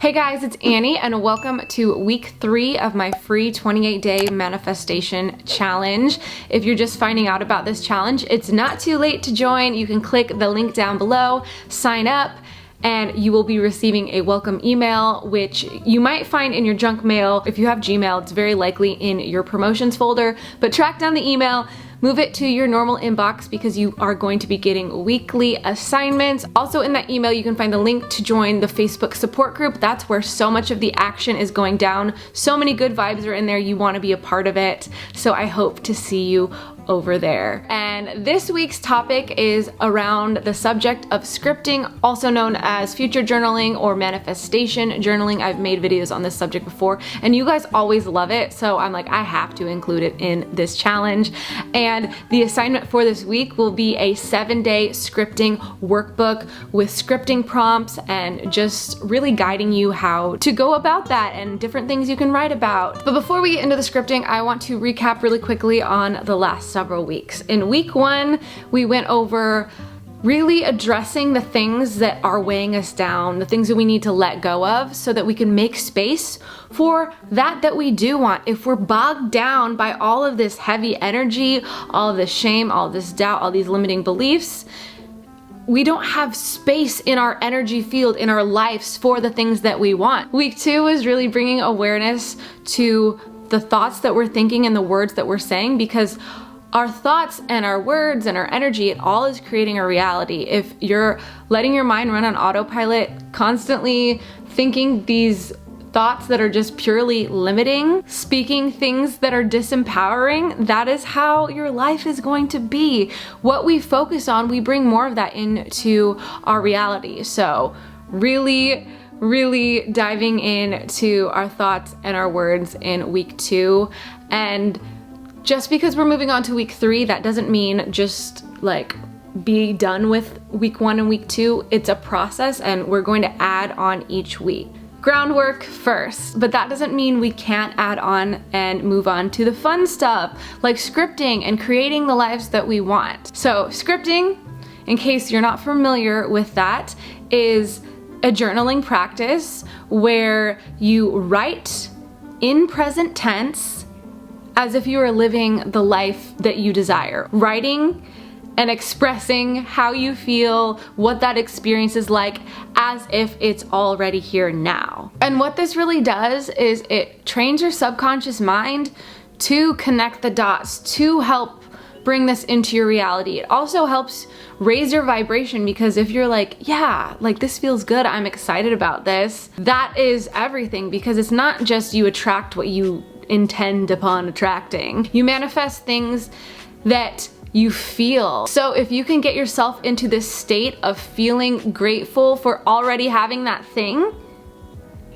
Hey guys, it's Annie and welcome to week 3 of my free 28-day manifestation challenge. If you're just finding out about this challenge, it's not too late to join. You can click the link down below, sign up, and you will be receiving a welcome email, which you might find in your junk mail. If you have Gmail, it's very likely in your promotions folder, but track down the email, move it to your normal inbox because you are going to be getting weekly assignments. Also in that email, you can find the link to join the Facebook support group. That's where so much of the action is going down. So many good vibes are in there. You want to be a part of it. So I hope to see you over there. And this week's topic is around the subject of scripting, also known as future journaling or manifestation journaling. I've made videos on this subject before and you guys always love it, so I'm like, I have to include it in this challenge. And the assignment for this week will be a 7-day scripting workbook with scripting prompts and just really guiding you how to go about that and different things you can write about. But before we get into the scripting, I want to recap really quickly on the last several weeks. In week 1, we went over really addressing the things that are weighing us down, the things that we need to let go of so that we can make space for that we do want. If we're bogged down by all of this heavy energy, all of this shame, all this doubt, all these limiting beliefs, we don't have space in our energy field, in our lives for the things that we want. Week 2 was really bringing awareness to the thoughts that we're thinking and the words that we're saying, because our thoughts and our words and our energy, it all is creating a reality. If you're letting your mind run on autopilot, constantly thinking these thoughts that are just purely limiting, speaking things that are disempowering, that is how your life is going to be. What we focus on, we bring more of that into our reality. So really diving into our thoughts and our words in week 2. And just because we're moving on to week 3, that doesn't mean just like be done with week 1 and week 2. It's a process and we're going to add on each week. Groundwork first, but that doesn't mean we can't add on and move on to the fun stuff like scripting and creating the lives that we want. So scripting, in case you're not familiar with that, is a journaling practice where you write in present tense as if you are living the life that you desire. Writing and expressing how you feel, what that experience is like, as if it's already here now. And what this really does is it trains your subconscious mind to connect the dots, to help bring this into your reality. It also helps raise your vibration, because if you're like, yeah, like this feels good, I'm excited about this, that is everything, because it's not just you attract what you intend upon attracting. You manifest things that you feel. So if you can get yourself into this state of feeling grateful for already having that thing,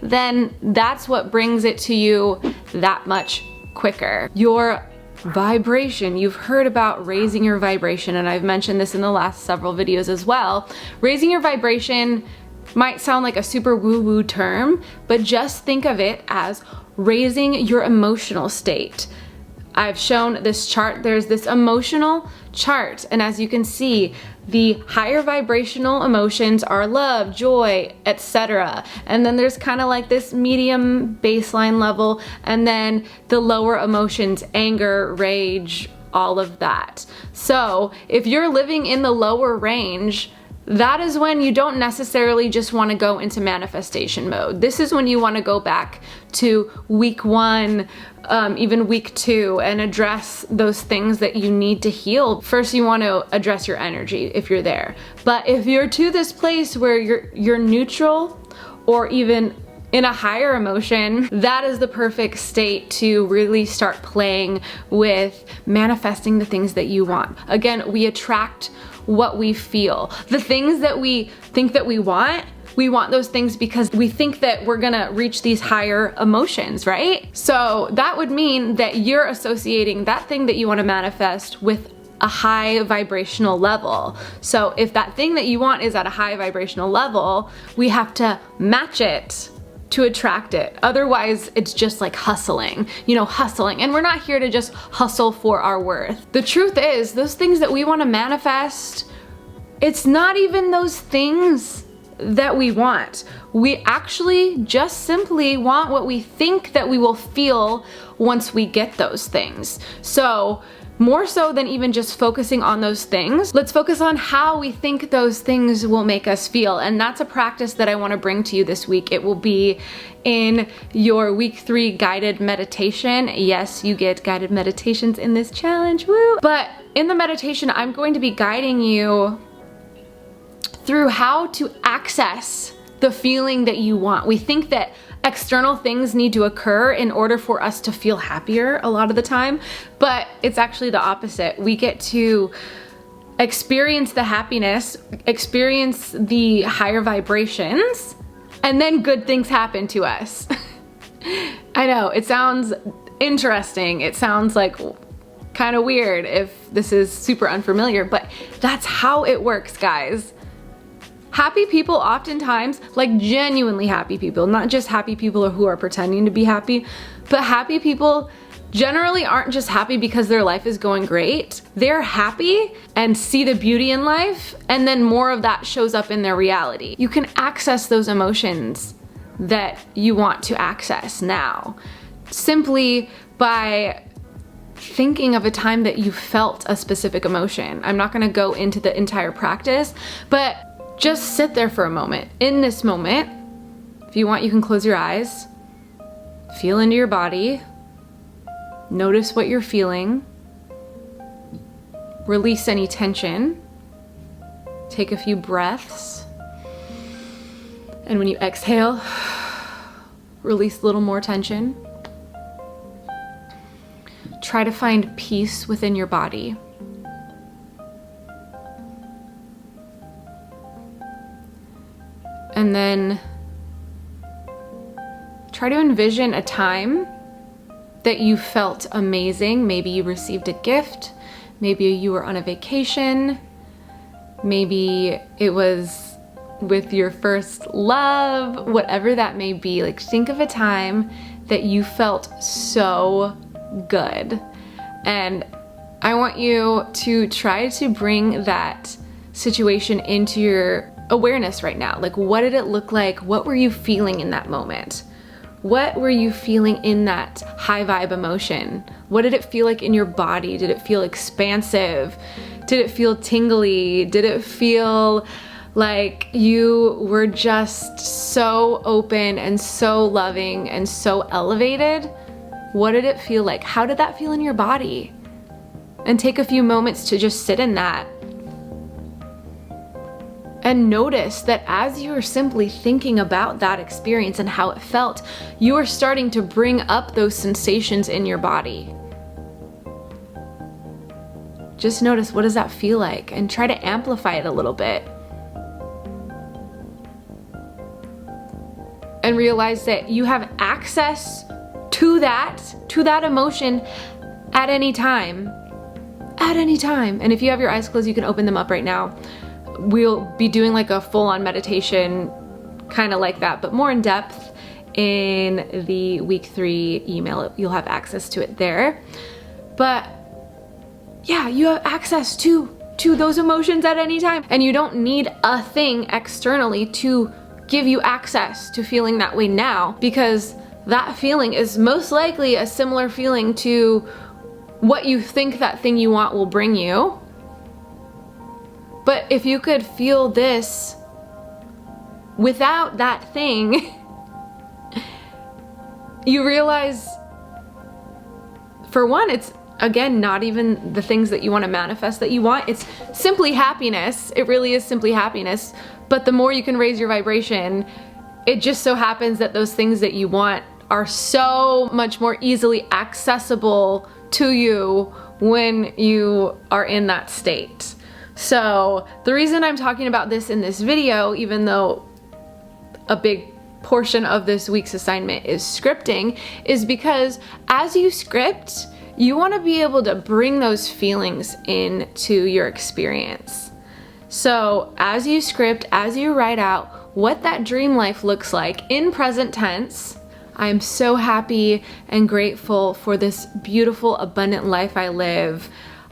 then that's what brings it to you that much quicker. Your vibration, you've heard about raising your vibration, and I've mentioned this in the last several videos as well. Raising your vibration might sound like a super woo-woo term, but just think of it as raising your emotional state. I've shown this chart. There's this emotional chart, and as you can see, the higher vibrational emotions are love, joy, etc. And then there's kind of like this medium baseline level, and then the lower emotions, anger, rage, all of that. So if you're living in the lower range, that is when you don't necessarily just want to go into manifestation mode. This is when you want to go back to week 1, even week 2, and address those things that you need to heal. First, you want to address your energy if you're there. But if you're to this place where you're neutral or even in a higher emotion, that is the perfect state to really start playing with manifesting the things that you want. Again, we attract what we feel. The things that we think that we want those things because we think that we're gonna reach these higher emotions, right? So that would mean that you're associating that thing that you want to manifest with a high vibrational level. So if that thing that you want is at a high vibrational level, we have to match it to attract it. Otherwise, it's just like hustling, hustling. And we're not here to just hustle for our worth. The truth is, those things that we want to manifest, it's not even those things that we want. We actually just simply want what we think that we will feel once we get those things. So more so than even just focusing on those things, let's focus on how we think those things will make us feel. And that's a practice that I want to bring to you this week. It will be in your week 3 guided meditation. Yes, you get guided meditations in this challenge, woo! But in the meditation, I'm going to be guiding you through how to access the feeling that you want. We think that external things need to occur in order for us to feel happier a lot of the time, but it's actually the opposite. We get to experience the happiness, experience the higher vibrations, and then good things happen to us. I know, it sounds interesting. It sounds like kind of weird if this is super unfamiliar, but that's how it works, guys. Happy people oftentimes, like genuinely happy people, not just happy people who are pretending to be happy, but happy people generally aren't just happy because their life is going great. They're happy and see the beauty in life, and then more of that shows up in their reality. You can access those emotions that you want to access now simply by thinking of a time that you felt a specific emotion. I'm not gonna go into the entire practice, but just sit there for a moment. In this moment, if you want, you can close your eyes, feel into your body, notice what you're feeling, release any tension, take a few breaths, and when you exhale, release a little more tension. Try to find peace within your body. And then try to envision a time that you felt amazing. Maybe you received a gift, maybe you were on a vacation, maybe it was with your first love, whatever that may be. Like, think of a time that you felt so good. And I want you to try to bring that situation into your awareness right now. Like, what did it look like? What were you feeling in that moment? What were you feeling in that high vibe emotion? What did it feel like in your body? Did it feel expansive? Did it feel tingly? Did it feel like you were just so open and so loving and so elevated? What did it feel like? How did that feel in your body? And take a few moments to just sit in that. And notice that as you are simply thinking about that experience and how it felt, you are starting to bring up those sensations in your body. Just notice, what does that feel like? And try to amplify it a little bit. And realize that you have access to that emotion at any time. At any time. And if you have your eyes closed, you can open them up right now. We'll be doing like a full-on meditation, kind of like that, but more in depth in the week 3 email. You'll have access to it there. But yeah, you have access to those emotions at any time. And you don't need a thing externally to give you access to feeling that way now, because that feeling is most likely a similar feeling to what you think that thing you want will bring you. But if you could feel this without that thing, you realize, for one, it's, again, not even the things that you want to manifest that you want. It's simply happiness. It really is simply happiness. But the more you can raise your vibration, it just so happens that those things that you want are so much more easily accessible to you when you are in that state. So the reason I'm talking about this in this video, even though a big portion of this week's assignment is scripting, is because as you script, you want to be able to bring those feelings into your experience. So as you script, as you write out what that dream life looks like in present tense, I am so happy and grateful for this beautiful, abundant life I live.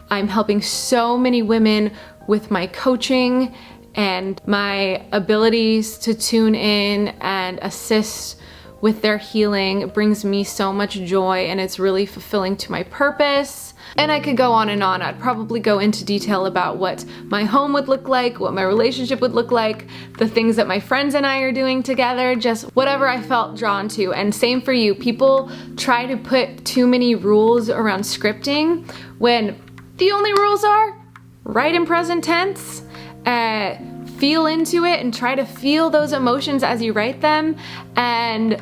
I'm helping so many women with my coaching and my abilities to tune in and assist with their healing brings me so much joy, and it's really fulfilling to my purpose. And I could go on and on. I'd probably go into detail about what my home would look like, what my relationship would look like, the things that my friends and I are doing together, just whatever I felt drawn to. And same for you. People try to put too many rules around scripting when the only rules are write in present tense, feel into it and try to feel those emotions as you write them, and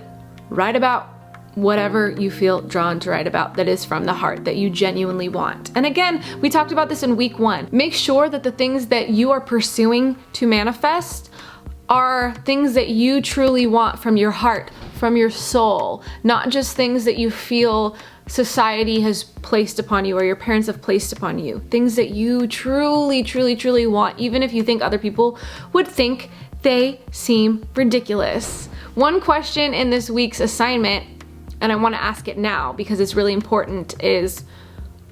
write about whatever you feel drawn to write about that is from the heart, that you genuinely want. And again, we talked about this in week 1. Make sure that the things that you are pursuing to manifest are things that you truly want from your heart, from your soul, not just things that you feel society has placed upon you or your parents have placed upon you. Things that you truly, truly, truly want, even if you think other people would think they seem ridiculous. One question in this week's assignment, and I want to ask it now because it's really important, is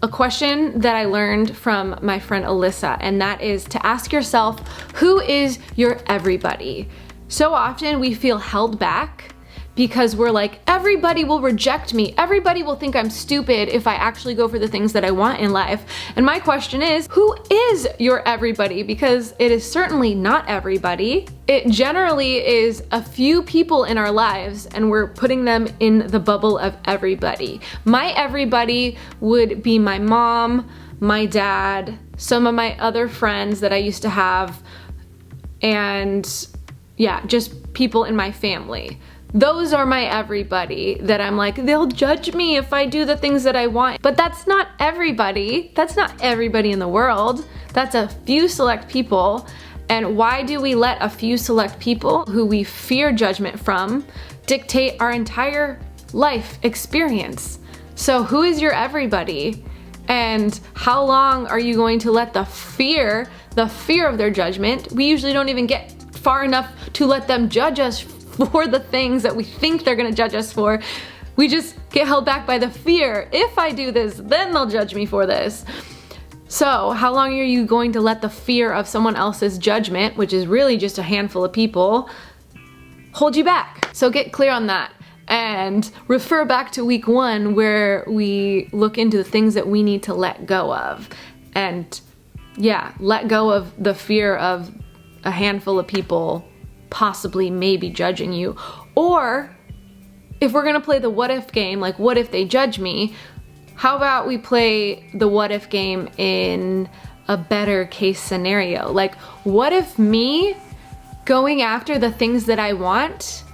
a question that I learned from my friend Alyssa, and that is to ask yourself, who is your everybody? So often we feel held back because we're like, everybody will reject me. Everybody will think I'm stupid if I actually go for the things that I want in life. And my question is, who is your everybody? Because it is certainly not everybody. It generally is a few people in our lives, and we're putting them in the bubble of everybody. My everybody would be my mom, my dad, some of my other friends that I used to have, and yeah, just people in my family. Those are my everybody that I'm like, they'll judge me if I do the things that I want. But that's not everybody. That's not everybody in the world. That's a few select people. And why do we let a few select people who we fear judgment from dictate our entire life experience? So who is your everybody? And how long are you going to let the fear of their judgment? We usually don't even get far enough to let them judge us for the things that we think they're gonna judge us for. We just get held back by the fear. If I do this, then they'll judge me for this. So how long are you going to let the fear of someone else's judgment, which is really just a handful of people, hold you back? So get clear on that and refer back to week 1 where we look into the things that we need to let go of. And yeah, let go of the fear of a handful of people possibly maybe judging you. Or if we're gonna play the what if game, like what if they judge me, how about we play the what if game in a better case scenario? Like, what if me going after the things that I want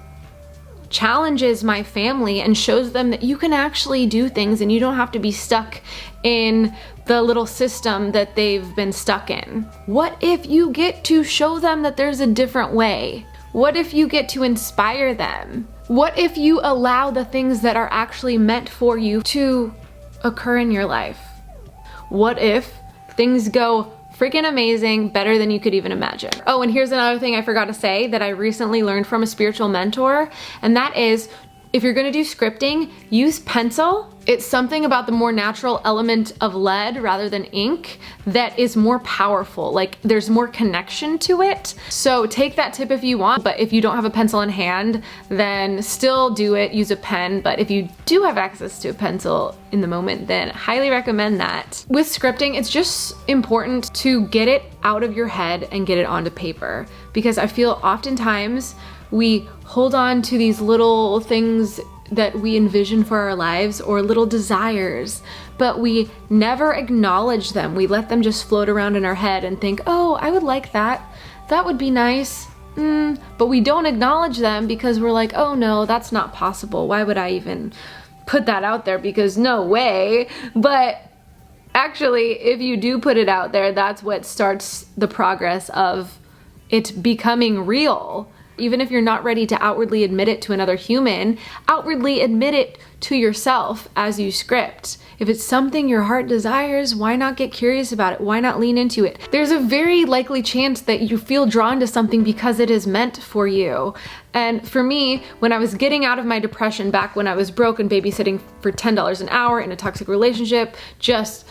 challenges my family and shows them that you can actually do things and you don't have to be stuck in the little system that they've been stuck in? What if you get to show them that there's a different way? What if you get to inspire them? What if you allow the things that are actually meant for you to occur in your life? What if things go freaking amazing, better than you could even imagine? Oh, and here's another thing I forgot to say that I recently learned from a spiritual mentor, and that is, if you're gonna do scripting, use pencil. It's something about the more natural element of lead rather than ink that is more powerful. Like, there's more connection to it. So take that tip if you want, but if you don't have a pencil in hand, then still do it, use a pen. But if you do have access to a pencil in the moment, then highly recommend that. With scripting, it's just important to get it out of your head and get it onto paper, because I feel oftentimes we hold on to these little things that we envision for our lives or little desires, but we never acknowledge them. We let them just float around in our head and think, oh, I would like that. That would be nice. But we don't acknowledge them because we're like, oh no, that's not possible. Why would I even put that out there? Because no way. But actually, if you do put it out there, that's what starts the progress of it becoming real. Even if you're not ready to outwardly admit it to another human, outwardly admit it to yourself as you script. If it's something your heart desires, why not get curious about it? Why not lean into it? There's a very likely chance that you feel drawn to something because it is meant for you. And for me, when I was getting out of my depression back when I was broke and babysitting for $10 an hour in a toxic relationship, just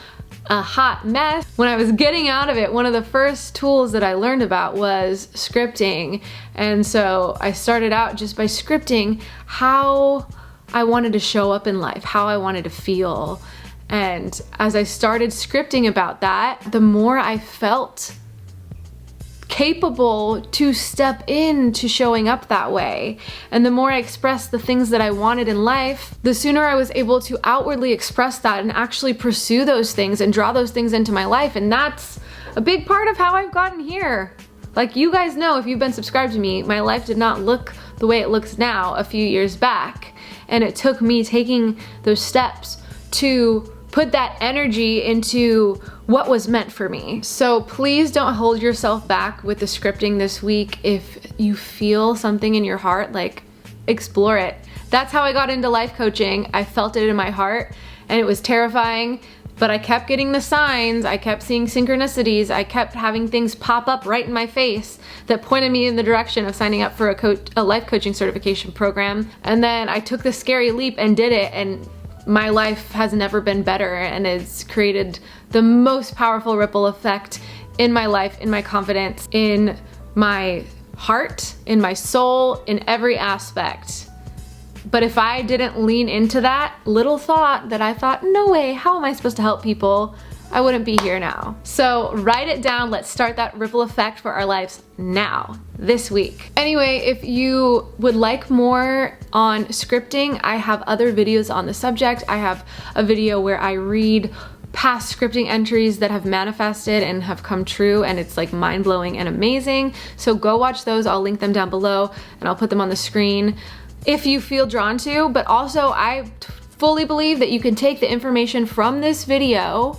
a hot mess. When I was getting out of it, one of the first tools that I learned about was scripting. And so I started out just by scripting how I wanted to show up in life, how I wanted to feel. And as I started scripting about that, the more I felt capable to step into showing up that way. And the more I expressed the things that I wanted in life, the sooner I was able to outwardly express that and actually pursue those things and draw those things into my life. And that's a big part of how I've gotten here. Like you guys know, if you've been subscribed to me, my life did not look the way it looks now a few years back. And it took me taking those steps to put that energy into what was meant for me. So please don't hold yourself back with the scripting this week. If you feel something in your heart, like explore it. That's how I got into life coaching. I felt it in my heart and it was terrifying, but I kept getting the signs. I kept seeing synchronicities. I kept having things pop up right in my face that pointed me in the direction of signing up for a life coaching certification program. And then I took the scary leap and did it, and my life has never been better, and it's created the most powerful ripple effect in my life, in my confidence, in my heart, in my soul, in every aspect. But if I didn't lean into that little thought that I thought, no way, how am I supposed to help people? I wouldn't be here now. So write it down. Let's start that ripple effect for our lives now, this week. Anyway, if you would like more on scripting, I have other videos on the subject. I have a video where I read past scripting entries that have manifested and have come true, and it's like mind-blowing and amazing. So go watch those. I'll link them down below and I'll put them on the screen if you feel drawn to. But also, I fully believe that you can take the information from this video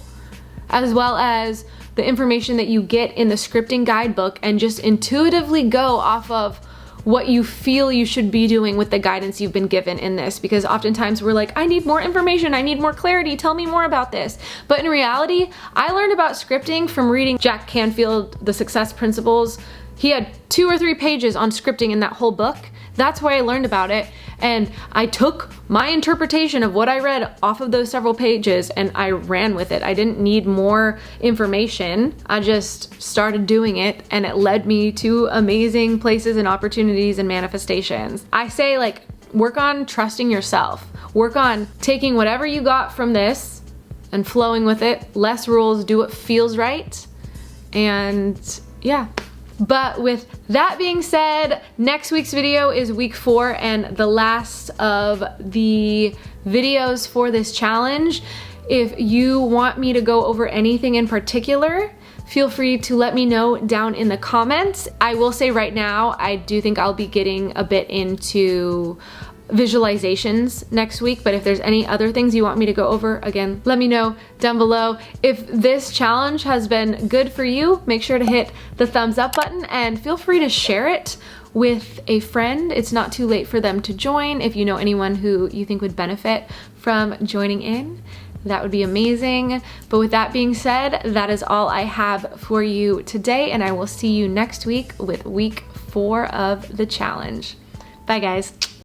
as well as the information that you get in the scripting guidebook and just intuitively go off of what you feel you should be doing with the guidance you've been given in this. Because oftentimes we're like, I need more information, I need more clarity, tell me more about this. But in reality, I learned about scripting from reading Jack Canfield, The Success Principles. He had 2 or 3 pages on scripting in that whole book. That's where I learned about it. And I took my interpretation of what I read off of those several pages and I ran with it. I didn't need more information. I just started doing it, and it led me to amazing places and opportunities and manifestations. I say, like, work on trusting yourself. Work on taking whatever you got from this and flowing with it. Less rules, do what feels right. And yeah. But with that being said, next week's video is week 4 and the last of the videos for this challenge. If you want me to go over anything in particular, feel free to let me know down in the comments. I will say right now, I do think I'll be getting a bit into visualizations next week, but if there's any other things you want me to go over, again, let me know down below. If this challenge has been good for you, make sure to hit the thumbs up button and feel free to share it with a friend. It's not too late for them to join. If you know anyone who you think would benefit from joining in, that would be amazing. But with that being said, that is all I have for you today, and I will see you next week with week 4 of the challenge. Bye guys.